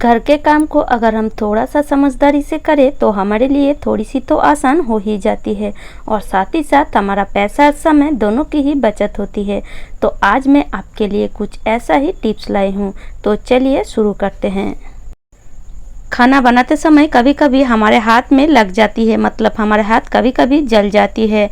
घर के काम को अगर हम थोड़ा सा समझदारी से करें तो हमारे लिए थोड़ी सी तो आसान हो ही जाती है और साथ ही साथ हमारा पैसा समय दोनों की ही बचत होती है। तो आज मैं आपके लिए कुछ ऐसा ही टिप्स लाई हूँ, तो चलिए शुरू करते हैं। खाना बनाते समय कभी कभी हमारे हाथ में लग जाती है, मतलब हमारे हाथ कभी कभी जल जाती है।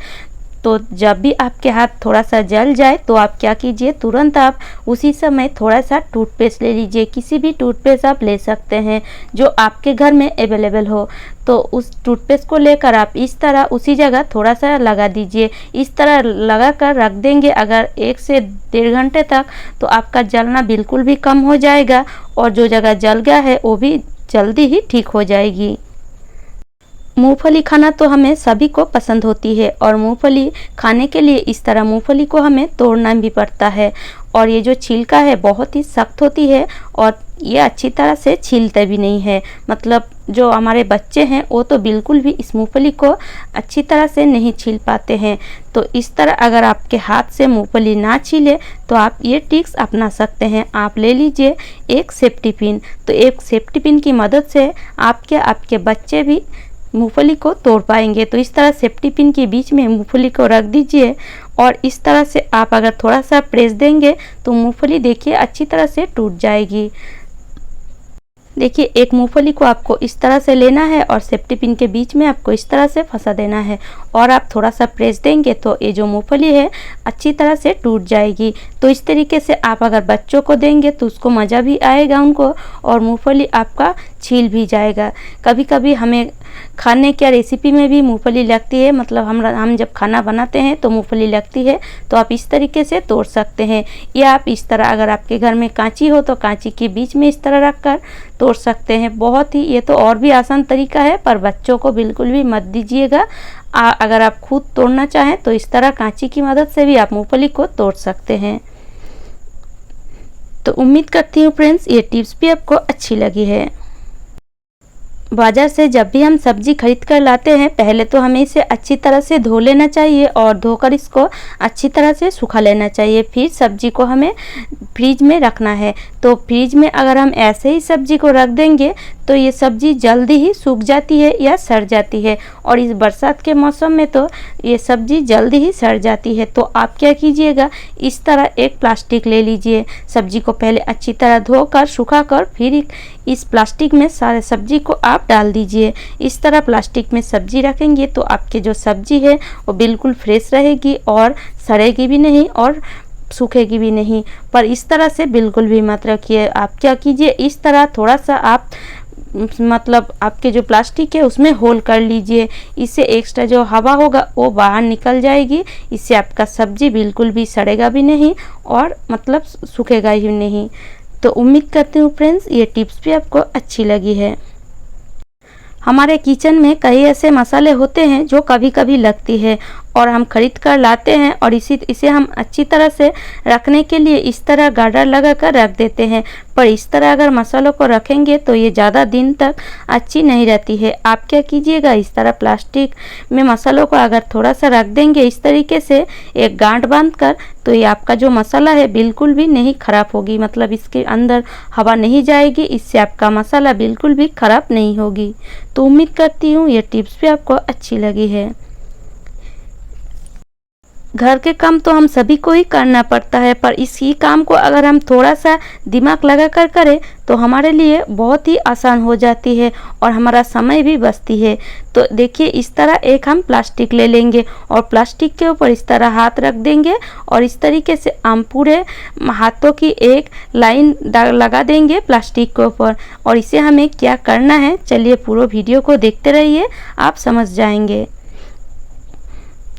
तो जब भी आपके हाथ थोड़ा सा जल जाए तो आप क्या कीजिए, तुरंत आप उसी समय थोड़ा सा टूथपेस्ट ले लीजिए। किसी भी टूथपेस्ट आप ले सकते हैं जो आपके घर में अवेलेबल हो। तो उस टूथपेस्ट को लेकर आप इस तरह उसी जगह थोड़ा सा लगा दीजिए। इस तरह लगा कर रख देंगे अगर 1 से 1.5 घंटे तक, तो आपका जलना बिल्कुल भी कम हो जाएगा और जो जगह जल गया है वो भी जल्दी ही ठीक हो जाएगी। मूंगफली खाना तो हमें सभी को पसंद होती है और मूंगफली खाने के लिए इस तरह मूंगफली को हमें तोड़ना भी पड़ता है। और ये जो छिलका है बहुत ही सख्त होती है और ये अच्छी तरह से छीलते भी नहीं है। मतलब जो हमारे बच्चे हैं वो तो बिल्कुल भी इस मूंगफली को अच्छी तरह से नहीं छील पाते हैं। तो इस तरह अगर आपके हाथ से मूंगफली ना छीले तो आप ये टिप्स अपना सकते हैं। आप ले लीजिए एक सेफ्टी पिन। तो एक सेफ्टी पिन की मदद से आपके बच्चे भी मूंगफली को तोड़ पाएंगे। तो इस तरह सेफ्टी पिन के बीच में मूंगफली को रख दीजिए और इस तरह से आप अगर थोड़ा सा प्रेस देंगे तो मूंगफली देखिए अच्छी तरह से टूट जाएगी। देखिए एक मूंगफली को आपको इस तरह से लेना है और सेफ्टी पिन के बीच में आपको इस तरह से फंसा देना है और आप थोड़ा सा प्रेस देंगे तो ये जो मूंगफली है अच्छी तरह से टूट जाएगी। तो इस तरीके से आप अगर बच्चों को देंगे तो उसको मज़ा भी आएगा उनको और मूंगफली आपका छील भी जाएगा। कभी कभी हमें खाने क्या रेसिपी में भी मूंगफली लगती है, मतलब हम जब खाना बनाते हैं तो मूंगफली लगती है। तो आप इस तरीके से तोड़ सकते हैं या आप इस तरह अगर आपके घर में कांची हो तो कांची के बीच में इस तरह रख कर तोड़ सकते हैं। बहुत ही ये तो और भी आसान तरीका है, पर बच्चों को बिल्कुल भी मत दीजिएगा। अगर आप खुद तोड़ना चाहें तो इस तरह कांची की मदद से भी आप मूंगफली को तोड़ सकते हैं। तो उम्मीद करती हूँ फ्रेंड्स ये टिप्स भी आपको अच्छी लगी है। बाज़ार से जब भी हम सब्जी खरीद कर लाते हैं पहले तो हमें इसे अच्छी तरह से धो लेना चाहिए और धोकर इसको अच्छी तरह से सुखा लेना चाहिए। फिर सब्जी को हमें फ्रिज में रखना है। तो फ्रिज में अगर हम ऐसे ही सब्जी को रख देंगे तो ये सब्जी जल्दी ही सूख जाती है या सड़ जाती है और इस बरसात के मौसम में तो ये सब्जी जल्दी ही सड़ जाती है। तो आप क्या कीजिएगा, इस तरह एक प्लास्टिक ले लीजिए। सब्जी को पहले अच्छी तरह धोकर सुखाकर फिर इस प्लास्टिक में सारे सब्जी को आप डाल दीजिए। इस तरह प्लास्टिक में सब्जी रखेंगे तो आपकी जो सब्जी है वो बिल्कुल फ्रेश रहेगी और सड़ेगी भी नहीं और सूखेगी भी नहीं। पर इस तरह से बिल्कुल भी मत रखिए। आप क्या कीजिए, इस तरह थोड़ा सा आप मतलब आपके जो प्लास्टिक है उसमें होल कर लीजिए। इससे एक्स्ट्रा जो हवा होगा वो बाहर निकल जाएगी। इससे आपका सब्जी बिल्कुल भी सड़ेगा भी नहीं और मतलब सूखेगा ही नहीं। तो उम्मीद करती हूँ फ्रेंड्स ये टिप्स भी आपको अच्छी लगी है। हमारे किचन में कई ऐसे मसाले होते हैं जो कभी कभी लगती है और हम खरीद कर लाते हैं और इसे हम अच्छी तरह से रखने के लिए इस तरह गार्डर लगा कर रख देते हैं। पर इस तरह अगर मसालों को रखेंगे तो ये ज़्यादा दिन तक अच्छी नहीं रहती है। आप क्या कीजिएगा, इस तरह प्लास्टिक में मसालों को अगर थोड़ा सा रख देंगे इस तरीके से एक गांठ बांध कर, तो ये आपका जो मसाला है बिल्कुल भी नहीं ख़राब होगी। मतलब इसके अंदर हवा नहीं जाएगी, इससे आपका मसाला बिल्कुल भी ख़राब नहीं होगी। तो उम्मीद करती हूँ ये टिप्स भी आपको अच्छी लगी है। घर के काम तो हम सभी को ही करना पड़ता है, पर इसी काम को अगर हम थोड़ा सा दिमाग लगा कर करें तो हमारे लिए बहुत ही आसान हो जाती है और हमारा समय भी बचती है। तो देखिए इस तरह एक हम प्लास्टिक ले लेंगे और प्लास्टिक के ऊपर इस तरह हाथ रख देंगे और इस तरीके से हम पूरे हाथों की एक लाइन लगा देंगे प्लास्टिक के ऊपर। और इसे हमें क्या करना है, चलिए पूरा वीडियो को देखते रहिए, आप समझ जाएंगे।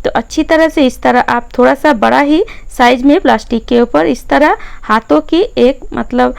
तो अच्छी तरह से इस तरह आप थोड़ा सा बड़ा ही साइज में प्लास्टिक के ऊपर इस तरह हाथों की एक मतलब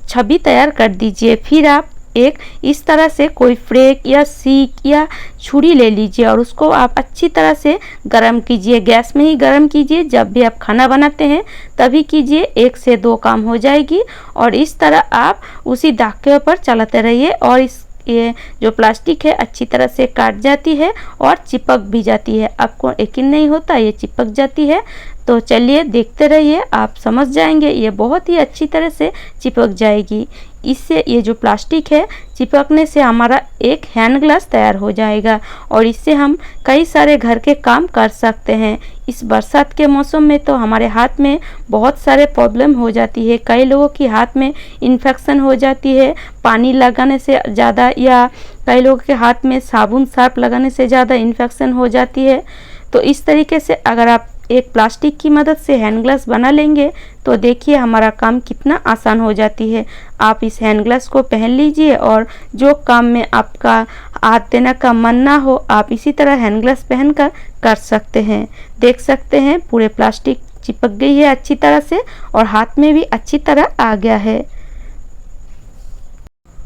छवि तैयार कर दीजिए। फिर आप एक इस तरह से कोई फ्रेक या सीक या छुरी ले लीजिए और उसको आप अच्छी तरह से गरम कीजिए। गैस में ही गरम कीजिए, जब भी आप खाना बनाते हैं तभी कीजिए, 1 से 2 काम हो जाएगी। और इस तरह आप उसी दाग के ऊपर चलाते रहिए और ये जो प्लास्टिक है अच्छी तरह से काट जाती है और चिपक भी जाती है। आपको यकीन नहीं होता, ये चिपक जाती है। तो चलिए देखते रहिए, आप समझ जाएंगे। ये बहुत ही अच्छी तरह से चिपक जाएगी। इससे ये जो प्लास्टिक है चिपकने से हमारा एक हैंड ग्लव्स तैयार हो जाएगा और इससे हम कई सारे घर के काम कर सकते हैं। इस बरसात के मौसम में तो हमारे हाथ में बहुत सारे प्रॉब्लम हो जाती है। कई लोगों की हाथ में इन्फेक्शन हो जाती है पानी लगाने से ज़्यादा, या कई लोगों के हाथ में साबुन सर्फ लगाने से ज़्यादा इन्फेक्शन हो जाती है। तो इस तरीके से अगर आप एक प्लास्टिक की मदद से हैंड ग्लव्स बना लेंगे तो देखिए हमारा काम कितना आसान हो जाती है। आप इस हैंड ग्लव्स को पहन लीजिए और जो काम में आपका हाथ देने का मन ना हो, आप इसी तरह हैंड ग्लव्स पहनकर कर सकते हैं। देख सकते हैं पूरे प्लास्टिक चिपक गई है अच्छी तरह से और हाथ में भी अच्छी तरह आ गया है।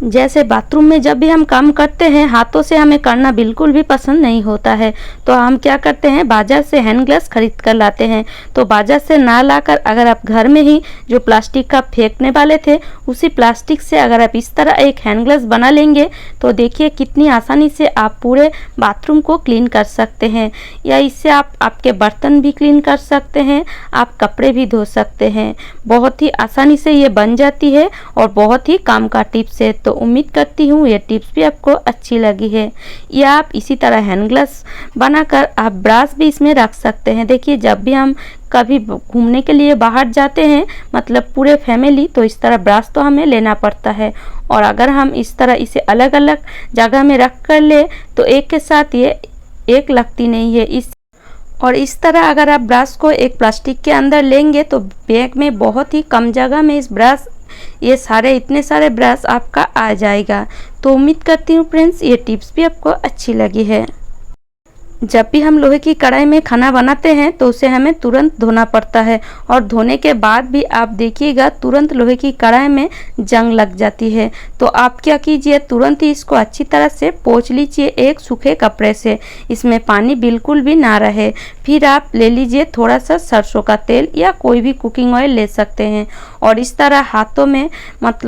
जैसे बाथरूम में जब भी हम काम करते हैं हाथों से हमें करना बिल्कुल भी पसंद नहीं होता है, तो हम क्या करते हैं बाजार से हैंड ग्लव्स खरीद कर लाते हैं। तो बाजार से ना लाकर अगर आप घर में ही जो प्लास्टिक का फेंकने वाले थे उसी प्लास्टिक से अगर आप इस तरह एक हैंड ग्लव्स बना लेंगे तो देखिए कितनी आसानी से आप पूरे बाथरूम को क्लीन कर सकते हैं। या इससे आप आपके बर्तन भी क्लीन कर सकते हैं, आप कपड़े भी धो सकते हैं। बहुत ही आसानी से ये बन जाती है और बहुत ही काम का टिप्स है। तो उम्मीद करती हूँ ये टिप्स भी आपको अच्छी लगी है। या आप इसी तरह हैंड ग्लव्स बनाकर आप ब्रश भी इसमें रख सकते हैं। देखिए जब भी हम कभी घूमने के लिए बाहर जाते हैं मतलब पूरे फैमिली, तो इस तरह ब्रश तो हमें लेना पड़ता है और अगर हम इस तरह इसे अलग अलग जगह में रख कर ले तो एक के साथ ये एक लगती नहीं है। इस तरह अगर आप ब्रश को एक प्लास्टिक के अंदर लेंगे तो बैग में बहुत ही कम जगह में इस ब्रश इतने सारे ब्रश आपका आ जाएगा। तो उम्मीद करती हूँ फ्रेंड्स ये टिप्स भी आपको अच्छी लगी है। जब भी हम लोहे की कढ़ाई में खाना बनाते हैं तो उसे हमें तुरंत धोना पड़ता है और धोने के बाद भी आप देखिएगा तुरंत लोहे की कढ़ाई में जंग लग जाती है। तो आप क्या कीजिए तुरंत ही इसको अच्छी तरह से पोंछ लीजिए एक सूखे कपड़े से, इसमें पानी बिल्कुल भी ना रहे। फिर आप ले लीजिए थोड़ा सा सरसों का तेल या कोई भी कुकिंग ऑयल ले सकते हैं और इस तरह हाथों में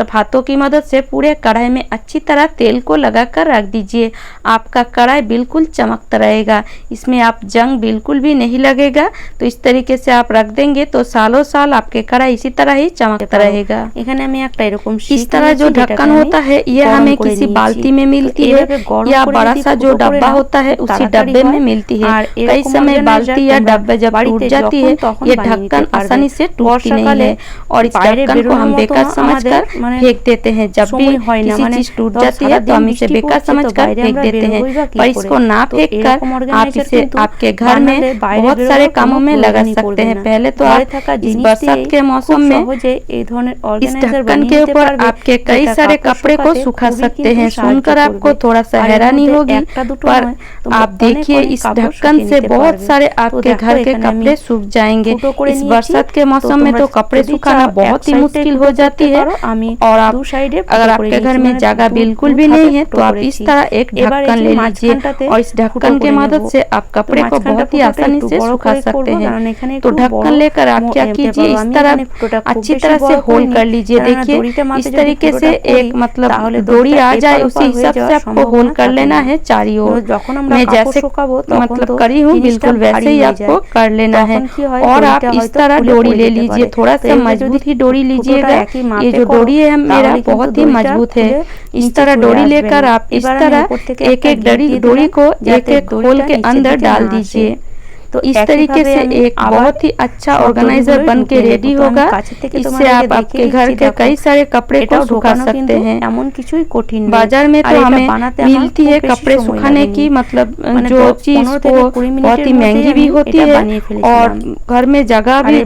हाथों की मदद से पूरे कढ़ाई में अच्छी तरह तेल को लगा कर रख दीजिए। आपका कढ़ाई बिल्कुल चमकता रहेगा, इसमें आप जंग बिल्कुल भी नहीं लगेगा। तो इस तरीके से आप रख देंगे तो सालों साल आपके कढ़ाई इसी तरह ही चमकता रहेगा। इस तरह जो ढक्कन होता है ये हमें किसी बाल्टी में मिलती है या बड़ा सा जो डब्बा होता है उसी डब्बे में मिलती है। कई समय बाल्टी या डब्बे जब टूट जाती है ये ढक्कन आसानी से टूटती नहीं है और इस ढक्कन को हम बेकार समझकर फेंक देते हैं। जब भी किसी चीज टूट जाती है तो हम इसे बेकार समझकर फेंक देते हैं, पर इसको ना फेंक कर आप इसे आपके घर में बहुत सारे कामों में लगा सकते हैं। पहले तो आप इस बरसात के मौसम में इस ढक्कन के ऊपर आपके कई सारे कपड़े को सुखा सकते हैं। सुनकर आपको थोड़ा सा हैरानी होगी, पर आप देखिए इस ढक्कन से बहुत सारे आपके घर के कपड़े सूख जाएंगे। इस बरसात के मौसम में तो कपड़े सुखाना बहुत ही मुश्किल हो जाती है और आप अगर आपके घर में जगह बिल्कुल भी नहीं है तो आप इस तरह एक ढक्कन ले लीजिए और इस ढक्कन के मदद से आप कपड़े को बहुत ही आसानी से सुखा सकते हैं। तो ढक्कन लेकर आप क्या कीजिए इस तरह अच्छी तरह से होल कर लीजिए। देखिए इस तरीके से एक डोरी आ जाए उसी हिसाब से आपको होल कर लेना है चारों ओर। मैं जैसे करी हूँ बिल्कुल वैसे ही आपको कर लेना है और आप इस तरह डोरी ले लीजिए, थोड़ा सा मजबूत ही डोरी लीजिएगा। ये जो डोरी है मेरा बहुत ही मजबूत है। इस तरह डोरी लेकर आप इस तरह एक एक डोरी को एक एक होल के अंदर डाल दीजिए। तो इस तरीके से एक बहुत ही अच्छा ऑर्गेनाइजर बन के रेडी होगा। इससे आप आपके घर के कई सारे कपड़े को सुखा सकते हैं। बाजार में तो हमें मिलती है कपड़े सुखाने की जो चीज वो बहुत ही महंगी भी होती है और घर में जगह भी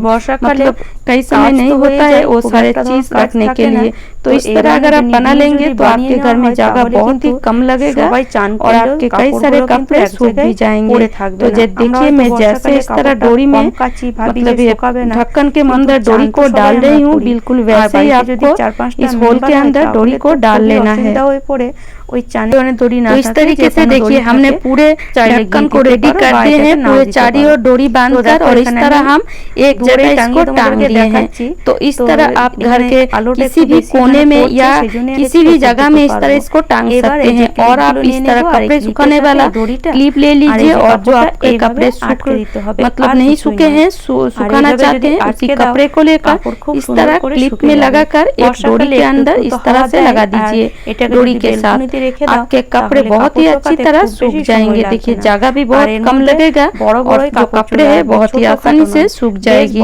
कई समय नहीं होता है वो सारे चीज रखने के लिए। तो इस तरह अगर आप बना लेंगे तो आपके घर में जगह बहुत ही कम लगेगा और आपके कई सारे कपड़े सूख भी जाएंगे। तो देखिए मैं जैसे इस तरह डोरी में ढक्कन के अंदर डोरी को डाल रही हूँ बिल्कुल वैसे ही आपको इस होल के अंदर डोरी को डाल लेना है। तो इस तरीके से देखिए हमने पूरे ढक्कन को रेडी कर दिए हैं, पूरे चारों ओर डोरी बांधकर और इस तरह हम एक जगह इसको टांग दिए हैं। तो इस तरह आप घर के किसी भी कोने में या किसी भी जगह में इस तरह इसको टांग सकते हैं। और आप इस तरह कपड़े सुखाने वाला क्लिप ले लीजिए और जो आपके कपड़े सूख मतलब नहीं सूखे हैं, सुखाना चाहते हैं, उसी कपड़े को लेकर इस तरह क्लिप में लगाकर एक डोरी के अंदर इस तरह से लगा दीजिए। डोरी के साथ आपके कपड़े बहुत ही अच्छी तरह सूख जाएंगे। देखिए जगह भी बहुत कम लगेगा और जो कपड़े हैं बहुत ही आसानी से सूख जाएगी।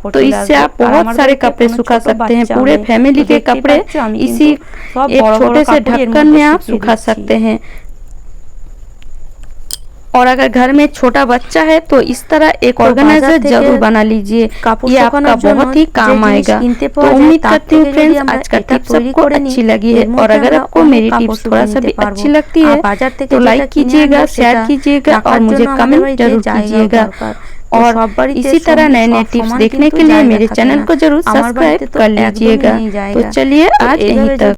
तो इससे आप बहुत सारे कपड़े सुखा सकते हैं, पूरे फैमिली के कपड़े इसी एक छोटे से ढक्कन में आप सुखा सकते हैं। और अगर घर में छोटा बच्चा है तो इस तरह एक ऑर्गेनाइजर जरूर बना लीजिए, ये आपका बहुत ही काम आएगा। तो उम्मीद करती हूँ फ्रेंड्स आज का टिप्स सबको अच्छी लगी है, और अगर आपको मेरी टिप्स थोड़ा सा भी अच्छी लगती है तो लाइक कीजिएगा, शेयर कीजिएगा और मुझे कमेंट जरूर कीजिएगा। और इसी तरह नए नए टिप्स देखने के लिए मेरे चैनल को जरूर सब्सक्राइब कर लीजिएगा। तो चलिए आज यहीं तक।